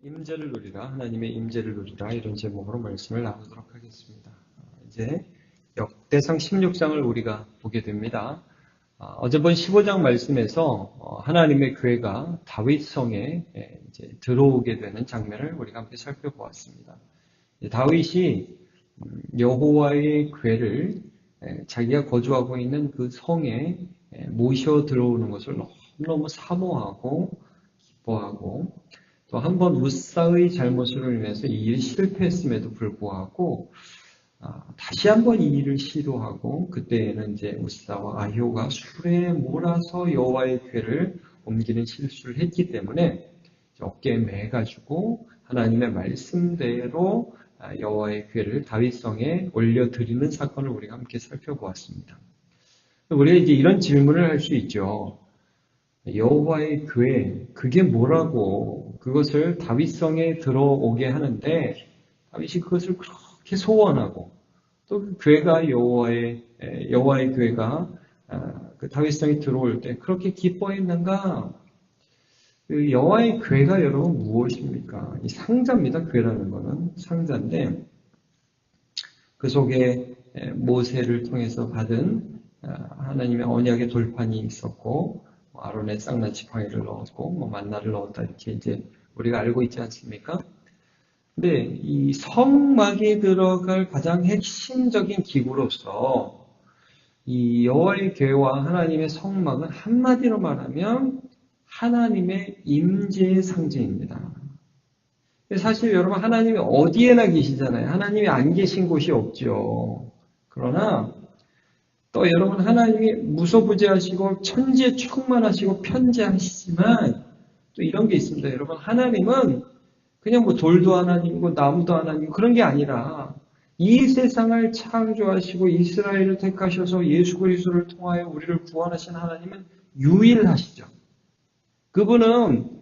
임재를 누리라, 하나님의 임재를 누리라 이런 제목으로 말씀을 나누도록 하겠습니다. 이제 역대상 16장을 우리가 보게 됩니다. 어제 본 15장 말씀에서 하나님의 교회가 다윗 성에 이제 들어오게 되는 장면을 우리가 함께 살펴보았습니다. 다윗이 여호와의 교회를 자기가 거주하고 있는 그 성에 모셔 들어오는 것을 너무너무 사모하고 기뻐하고 또 한 번 우사의 잘못으로 인해서 이 일이 실패했음에도 불구하고 다시 한번 이 일을 시도하고 그때에는 이제 우사와 아효가 술에 몰아서 여호와의 궤를 옮기는 실수를 했기 때문에 어깨에 매가지고 하나님의 말씀대로 여호와의 궤를 다윗성에 올려드리는 사건을 우리가 함께 살펴보았습니다. 우리가 이제 이런 질문을 할 수 있죠. 여호와의 교회, 그게 뭐라고 그것을 다윗성에 들어오게 하는데 다윗이 그것을 그렇게 소원하고 또 그 교회가 여호와의 교회가 그 다윗성에 들어올 때 그렇게 기뻐했는가? 그 여호와의 교회가 여러분 무엇입니까? 이 상자입니다. 교회라는 것은 상자인데 그 속에 모세를 통해서 받은 하나님의 언약의 돌판이 있었고 아론의 쌍난 지팡이를 넣었고 만나를 넣었다 이렇게 이제 우리가 알고 있지 않습니까? 근데 이 성막에 들어갈 가장 핵심적인 기구로서 이 여호와의 교회와 하나님의 성막은 한마디로 말하면 하나님의 임재의 상징입니다. 사실 여러분 하나님이 어디에나 계시잖아요. 하나님이 안 계신 곳이 없죠. 그러나 또 여러분 하나님이 무소부재하시고 천지에 충만하시고 편재하시지만 또 이런 게 있습니다. 여러분 하나님은 그냥 뭐 돌도 하나님이고 나무도 하나님이고 그런 게 아니라 이 세상을 창조하시고 이스라엘을 택하셔서 예수 그리스도를 통하여 우리를 구원하신 하나님은 유일하시죠. 그분은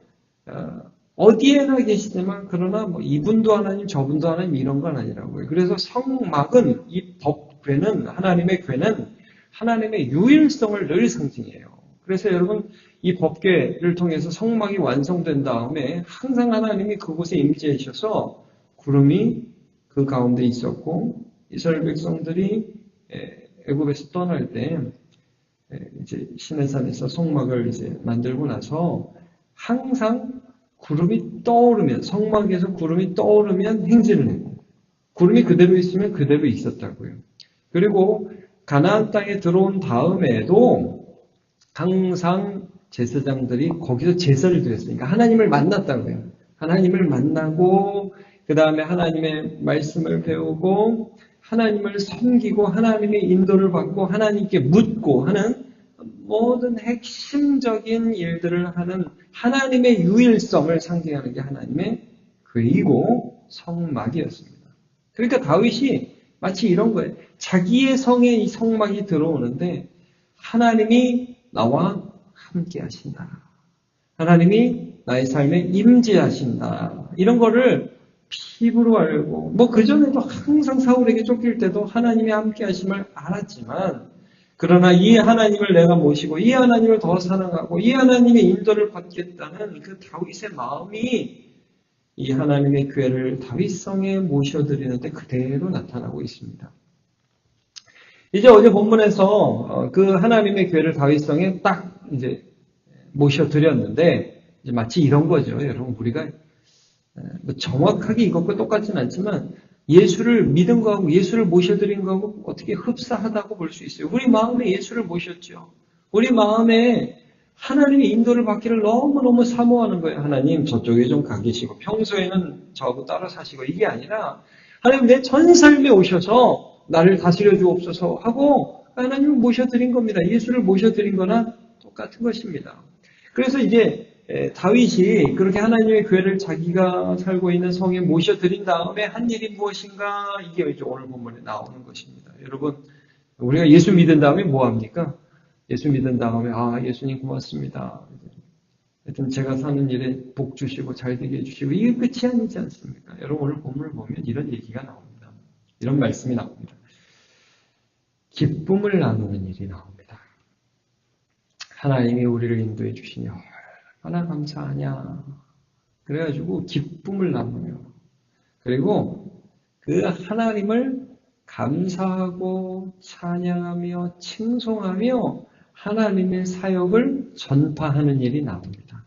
어디에나 계시지만 그러나 뭐 이분도 하나님 저분도 하나님 이런 건 아니라고요. 그래서 성막은 이 법궤는 하나님의 궤는 하나님의 유일성을 늘 상징해요. 그래서 여러분 이 법궤를 통해서 성막이 완성된 다음에 항상 하나님이 그곳에 임재하셔서 구름이 그 가운데 있었고 이스라엘 백성들이 애굽에서 떠날 때 이제 시내산에서 성막을 이제 만들고 나서 항상 구름이 떠오르면 성막에서 구름이 떠오르면 행진을 했고 구름이 그대로 있으면 그대로 있었다고요. 그리고 가나안 땅에 들어온 다음에도 항상 제사장들이 거기서 제사를 드렸으니까 하나님을 만났다고요. 하나님을 만나고 그 다음에 하나님의 말씀을 배우고 하나님을 섬기고 하나님의 인도를 받고 하나님께 묻고 하는 모든 핵심적인 일들을 하는 하나님의 유일성을 상징하는 게 하나님의 궤이고 성막이었습니다. 그러니까 다윗이 마치 이런 거예요. 자기의 성에 이 성막이 들어오는데 하나님이 나와 함께 하신다. 하나님이 나의 삶에 임재하신다. 이런 거를 피부로 알고 뭐 그전에도 항상 사울에게 쫓길 때도 하나님이 함께 하심을 알았지만 그러나 이 하나님을 내가 모시고 이 하나님을 더 사랑하고 이 하나님의 인도를 받겠다는 그 다윗의 마음이 이 하나님의 교회를 다윗성에 모셔드리는데 그대로 나타나고 있습니다. 이제 어제 본문에서 그 하나님의 교회를 다윗성에 딱 이제 모셔드렸는데 이제 마치 이런 거죠. 여러분 우리가 정확하게 이것과 똑같지는 않지만 예수를 믿은 거하고 예수를 모셔드린 거하고 어떻게 흡사하다고 볼 수 있어요. 우리 마음에 예수를 모셨죠. 우리 마음에 하나님의 인도를 받기를 너무너무 사모하는 거예요. 하나님 저쪽에 좀 가 계시고 평소에는 저하고 따라 사시고 이게 아니라 하나님 내 전 삶에 오셔서 나를 다스려 주옵소서 하고 하나님을 모셔드린 겁니다. 예수를 모셔드린 거나 똑같은 것입니다. 그래서 이제 다윗이 그렇게 하나님의 교회를 자기가 살고 있는 성에 모셔드린 다음에 한 일이 무엇인가 이게 이제 오늘 본문에 나오는 것입니다. 여러분 우리가 예수 믿은 다음에 뭐 합니까? 예수 믿은 다음에 예수님 고맙습니다. 하여튼 제가 사는 일에 복 주시고 잘 되게 해주시고 이게 끝이 아니지 않습니까? 여러분 오늘 본문을 보면 이런 얘기가 나옵니다. 이런 말씀이 나옵니다. 기쁨을 나누는 일이 나옵니다. 하나님이 우리를 인도해 주시니 얼마나 감사하냐. 그래가지고 기쁨을 나누며 그리고 그 하나님을 감사하고 찬양하며 칭송하며 하나님의 사역을 전파하는 일이 나옵니다.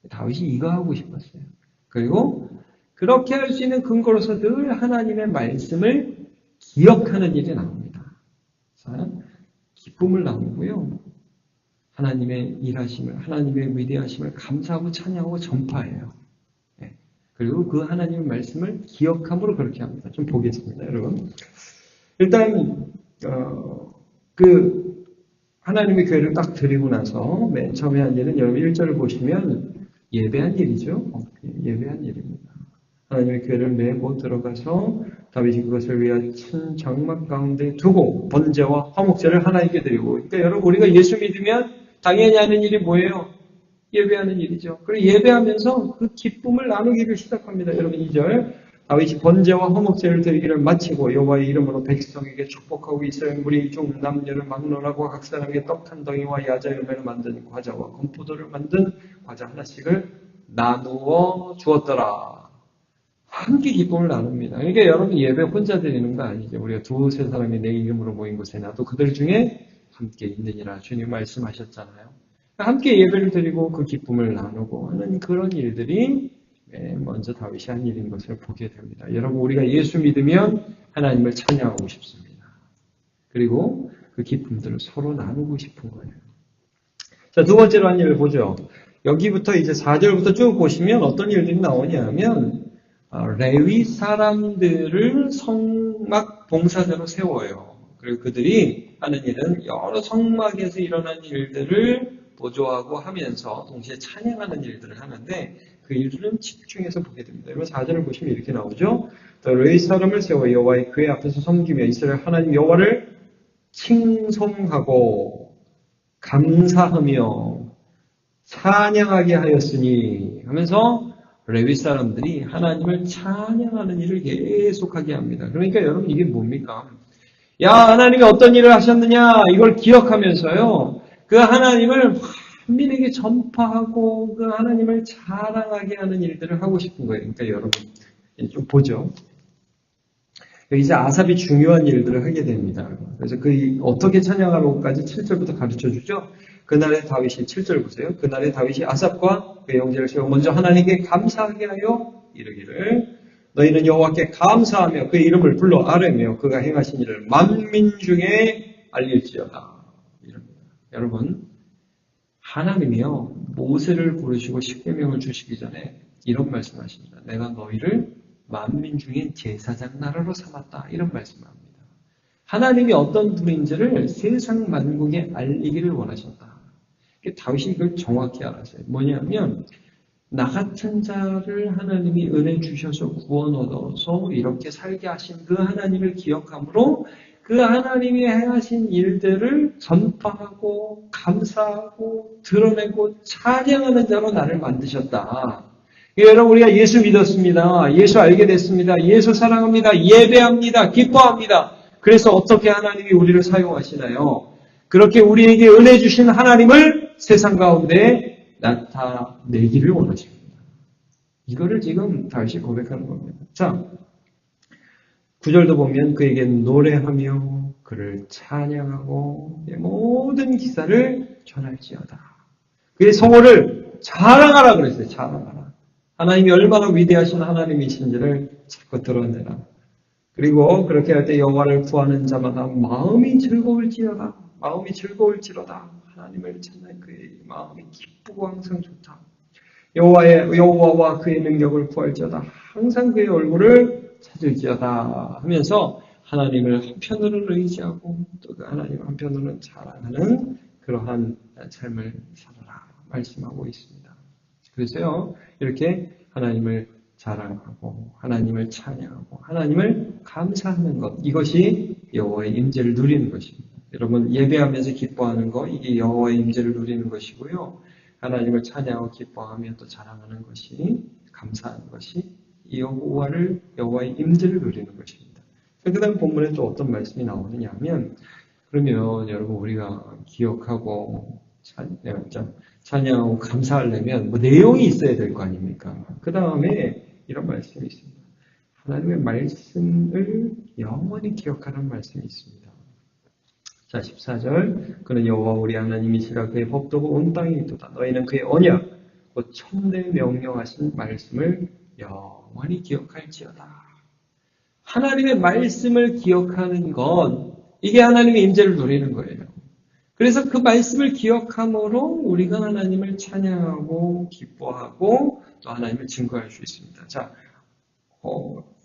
다윗이 이거 하고 싶었어요. 그리고 그렇게 할 수 있는 근거로서 늘 하나님의 말씀을 기억하는 일이 나옵니다. 자, 기쁨을 나누고요. 하나님의 일하심을, 하나님의 위대하심을 감사하고 찬양하고 전파해요. 네. 그리고 그 하나님의 말씀을 기억함으로 그렇게 합니다. 좀 보겠습니다, 여러분. 일단 그 하나님의 교회를 딱 드리고 나서 맨 처음에 한 일은 여러분 1절을 보시면 예배한 일이죠. 예배한 일입니다. 하나님의 교회를 메고 들어가서 다윗이 그것을 위하여 큰 장막 가운데 두고 번제와 화목제를 하나님께 드리고. 그러니까 여러분 우리가 예수 믿으면 당연히 하는 일이 뭐예요? 예배하는 일이죠. 그리고 예배하면서 그 기쁨을 나누기를 시작합니다. 여러분 2절 다윗이 번제와 화목제를 드리기를 마치고 여호와의 이름으로 백성에게 축복하고 이스라엘 무리 중 남녀를 막론하고 각 사람에게 떡 한 덩이와 야자 열매를 만든 과자와 건포도를 만든 과자 하나씩을 나누어 주었더라. 함께 기쁨을 나눕니다. 그러니까 여러분 예배 혼자 드리는 거 아니죠. 우리가 두세 사람이 내 이름으로 모인 곳에 나도 그들 중에 함께 있느니라 주님 말씀하셨잖아요. 함께 예배를 드리고 그 기쁨을 나누고 하는 그런 일들이 먼저 다윗이 한 일인 것을 보게 됩니다. 여러분 우리가 예수 믿으면 하나님을 찬양하고 싶습니다. 그리고 그 기쁨들을 서로 나누고 싶은 거예요. 자, 두 번째로 한 일을 보죠. 여기부터 이제 4절부터 쭉 보시면 어떤 일들이 나오냐 하면 레위 사람들을 성막 봉사자로 세워요. 그리고 그들이 하는 일은 여러 성막에서 일어난 일들을 보조하고 하면서 동시에 찬양하는 일들을 하는데 그 일들은 집중해서 보게 됩니다. 여러분 4절을 보시면 이렇게 나오죠. 레위 사람을 세워 여호와의 궤 앞에서 섬기며 이스라엘 하나님 여호와를 칭송하고 감사하며 찬양하게 하였으니 하면서 레위 사람들이 하나님을 찬양하는 일을 계속하게 합니다. 그러니까 여러분 이게 뭡니까? 야, 하나님이 어떤 일을 하셨느냐 이걸 기억하면서요. 그 하나님을 만민에게 전파하고 그 하나님을 자랑하게 하는 일들을 하고 싶은 거예요. 그러니까 여러분 좀 보죠. 이제 아삽이 중요한 일들을 하게 됩니다. 그래서 그 어떻게 찬양하는것까지 7절부터 가르쳐 주죠. 그날에 다윗이 7절 보세요. 그날에 다윗이 아삽과 그의 형제를 세워 먼저 하나님께 감사하게 하여 이르기를 너희는 여호와께 감사하며 그의 이름을 불러 아뢰며 그가 행하신 일을 만민 중에 알릴지어다. 이럽니다. 여러분 하나님이요 모세를 부르시고 십계명을 주시기 전에 이런 말씀하십니다. 내가 너희를 만민 중에 제사장 나라로 삼았다. 이런 말씀을 합니다. 하나님이 어떤 분인지를 세상 만국에 알리기를 원하셨다. 다윗이 이걸 정확히 알았어요. 뭐냐면 나 같은 자를 하나님이 은혜 주셔서 구원 얻어서 이렇게 살게 하신 그 하나님을 기억함으로 그 하나님이 행하신 일들을 전파하고 감사하고 드러내고 찬양하는 자로 나를 만드셨다. 여러분 우리가 예수 믿었습니다. 예수 알게 됐습니다. 예수 사랑합니다. 예배합니다. 기뻐합니다. 그래서 어떻게 하나님이 우리를 사용하시나요? 그렇게 우리에게 은혜 주신 하나님을 세상 가운데 나타내기를 원하십니다. 이거를 지금 다시 고백하는 겁니다. 자, 9절도 보면 그에게 노래하며 그를 찬양하고 모든 기사를 전할지어다. 그의 성호를 자랑하라 그랬어요. 자랑하라. 하나님이 얼마나 위대하신 하나님이신지를 자꾸 드러내라. 그리고 그렇게 할 때 여호와를 구하는 자마다 마음이 즐거울지어다. 마음이 즐거울지로다. 하나님을 찾는 그의 마음이 기쁘고 항상 좋다. 여호와와 그의 능력을 구할지어다. 항상 그의 얼굴을 찾을지어다 하면서 하나님을 한편으로는 의지하고 또 그 하나님 한편으로는 자랑하는 그러한 삶을 살아라 말씀하고 있습니다. 그래서요 이렇게 하나님을 자랑하고 하나님을 찬양하고 하나님을 감사하는 것 이것이 여호와의 임재를 누리는 것입니다. 여러분 예배하면서 기뻐하는 것 이게 여호와의 임재를 누리는 것이고요. 하나님을 찬양하고 기뻐하며 또 자랑하는 것이 감사하는 것이 여호와의 임재를 누리는 것입니다. 그 다음 본문에 또 어떤 말씀이 나오느냐 하면 그러면 여러분 우리가 기억하고 찬양하고 감사하려면 뭐 내용이 있어야 될 거 아닙니까? 그 다음에 이런 말씀이 있습니다. 하나님의 말씀을 영원히 기억하라는 말씀이 있습니다. 자, 14절. 그는 여호와 우리 하나님이시라. 그의 법도가 온 땅에 있도다. 너희는 그의 언약 곧 천대 명령하신 말씀을 영원히 기억할지어다. 하나님의 말씀을 기억하는 것, 이게 하나님의 임재를 누리는 거예요. 그래서 그 말씀을 기억함으로 우리가 하나님을 찬양하고 기뻐하고 또 하나님을 증거할 수 있습니다. 자,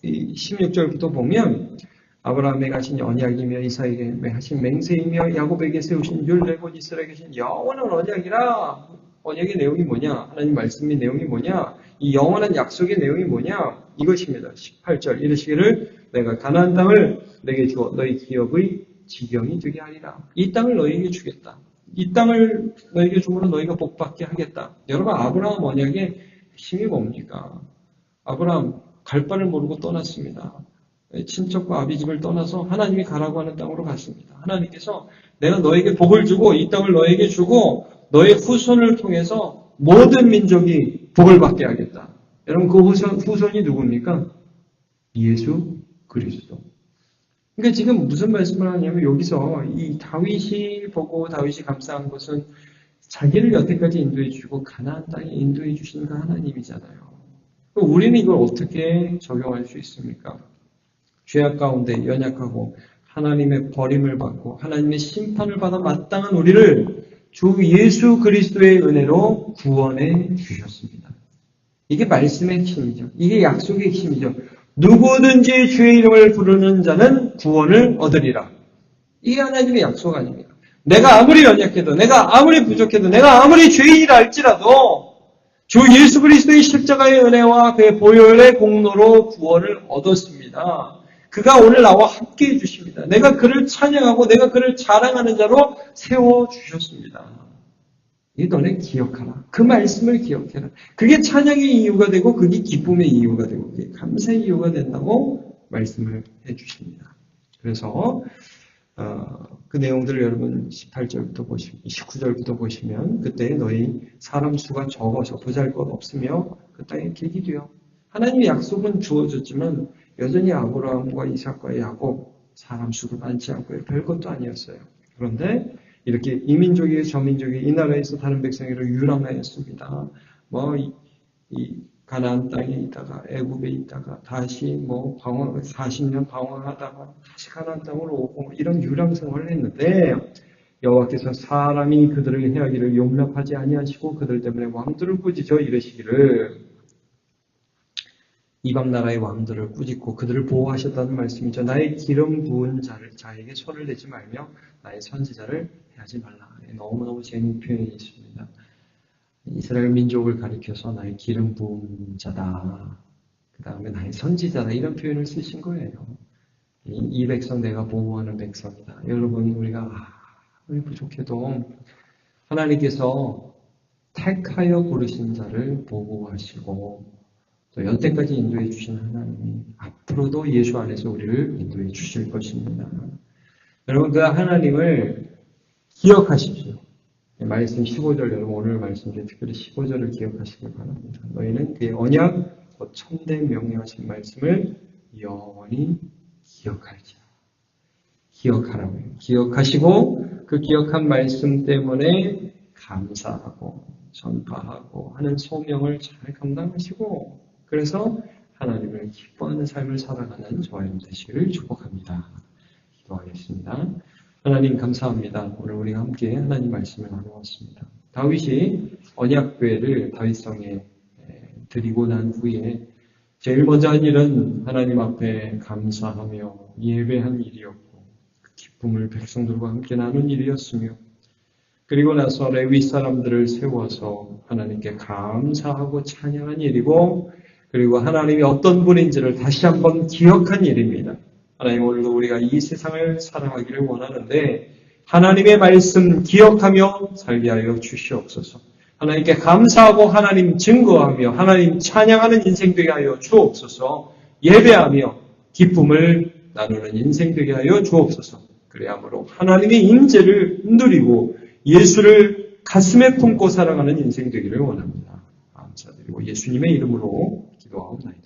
이 16절부터 보면 아브라함에게 하신 언약이며 이삭에게 하신 맹세이며 야곱에게 세우신 율례 곧 이스라엘에게 하신 영원한 언약이라. 언약의 내용이 뭐냐? 하나님 말씀의 내용이 뭐냐? 이 영원한 약속의 내용이 뭐냐? 이것입니다. 18절 이르시기를 내가 가나안 땅을 내게 주어 너희 기업의 지경이 되게 하리라. 이 땅을 너희에게 주겠다. 이 땅을 너희에게 주므로 너희가 복받게 하겠다. 여러분, 아브라함 언약의 핵심이 뭡니까? 아브라함 갈 바를 모르고 떠났습니다. 친척과 아비집을 떠나서 하나님이 가라고 하는 땅으로 갔습니다. 하나님께서 내가 너에게 복을 주고 이 땅을 너에게 주고 너의 후손을 통해서 모든 민족이 복을 받게 하겠다. 여러분, 그 후손이 누굽니까? 예수 그리스도. 그러니까 지금 무슨 말씀을 하냐면 여기서 이 다윗이 보고 다윗이 감사한 것은 자기를 여태까지 인도해 주시고 가나안 땅에 인도해 주신 그 하나님이잖아요. 우리는 이걸 어떻게 적용할 수 있습니까? 죄악 가운데 연약하고 하나님의 버림을 받고 하나님의 심판을 받아 마땅한 우리를 주 예수 그리스도의 은혜로 구원해 주셨습니다. 이게 말씀의 핵심이죠. 이게 약속의 핵심이죠. 누구든지 주의 이름을 부르는 자는 구원을 얻으리라. 이게 하나님의 약속 아닙니까? 내가 아무리 연약해도, 내가 아무리 부족해도, 내가 아무리 죄인이라 할지라도 주 예수 그리스도의 십자가의 은혜와 그의 보혈의 공로로 구원을 얻었습니다. 그가 오늘 나와 함께 해주십니다. 내가 그를 찬양하고 내가 그를 자랑하는 자로 세워주셨습니다. 이 너네 기억하라. 그 말씀을 기억해라. 그게 찬양의 이유가 되고 그게 기쁨의 이유가 되고 그게 감사의 이유가 된다고 말씀을 해주십니다. 그래서 그 내용들을 여러분 18절부터 19절부터 보시면 그때 너희 사람 수가 적어서 보잘것 없으며 그 땅에 길이 되어 하나님의 약속은 주어졌지만 여전히 아브라함과 이삭과 야곱 사람 수도 많지 않고요. 별것도 아니었어요. 그런데 이렇게 이민족이 저민족이 이 나라에서 다른 백성으로 유람하였습니다. 이 가나안 땅에 있다가 애굽에 있다가 다시 40년 방황하다가 다시 가나안 땅으로 오고 이런 유람 생활을 했는데 여호와께서 사람이 그들을 해하기를 용납하지 아니하시고 그들 때문에 왕들을 꾸짖어 이르시기를 이방 나라의 왕들을 꾸짖고 그들을 보호하셨다는 말씀이죠. 나의 기름 부은 자에게 손을 대지 말며 나의 선지자를 해하지 말라. 너무너무 재미있는 표현이 있습니다. 이스라엘 민족을 가리켜서 나의 기름 부은 자다. 그 다음에 나의 선지자다. 이런 표현을 쓰신 거예요. 이 백성 내가 보호하는 백성이다. 여러분, 우리가 아무리 부족해도 하나님께서 택하여 부르신 자를 보호하시고 또 여태까지 인도해 주신 하나님이 앞으로도 예수 안에서 우리를 인도해 주실 것입니다. 여러분, 그 하나님을 기억하십시오. 말씀 15절, 여러분 오늘 말씀 중에 특별히 15절을 기억하시길 바랍니다. 너희는 그의 언약, 곧 천대 명령하신 말씀을 영원히 기억할지어다. 기억하라고요. 기억하시고 그 기억한 말씀 때문에 감사하고 전파하고 하는 소명을 잘 감당하시고 그래서 하나님을 기뻐하는 삶을 살아가는 저와 여러분 되시기를 축복합니다. 기도하겠습니다. 하나님 감사합니다. 오늘 우리가 함께 하나님 말씀을 나누었습니다. 다윗이 언약궤를 다윗성에 드리고 난 후에 제일 먼저 한 일은 하나님 앞에 감사하며 예배한 일이었고 그 기쁨을 백성들과 함께 나눈 일이었으며 그리고 나서 레위 사람들을 세워서 하나님께 감사하고 찬양한 일이고 그리고 하나님이 어떤 분인지를 다시 한번 기억한 일입니다. 하나님 오늘도 우리가 이 세상을 살아가기를 원하는데 하나님의 말씀 기억하며 살게 하여 주시옵소서. 하나님께 감사하고 하나님 증거하며 하나님 찬양하는 인생 되게 하여 주옵소서. 예배하며 기쁨을 나누는 인생 되게 하여 주옵소서. 그래야므로 하나님의 임재를 누리고 예수를 가슴에 품고 살아가는 인생 되기를 원합니다. 감사드리고 예수님의 이름으로 기도하옵나이다.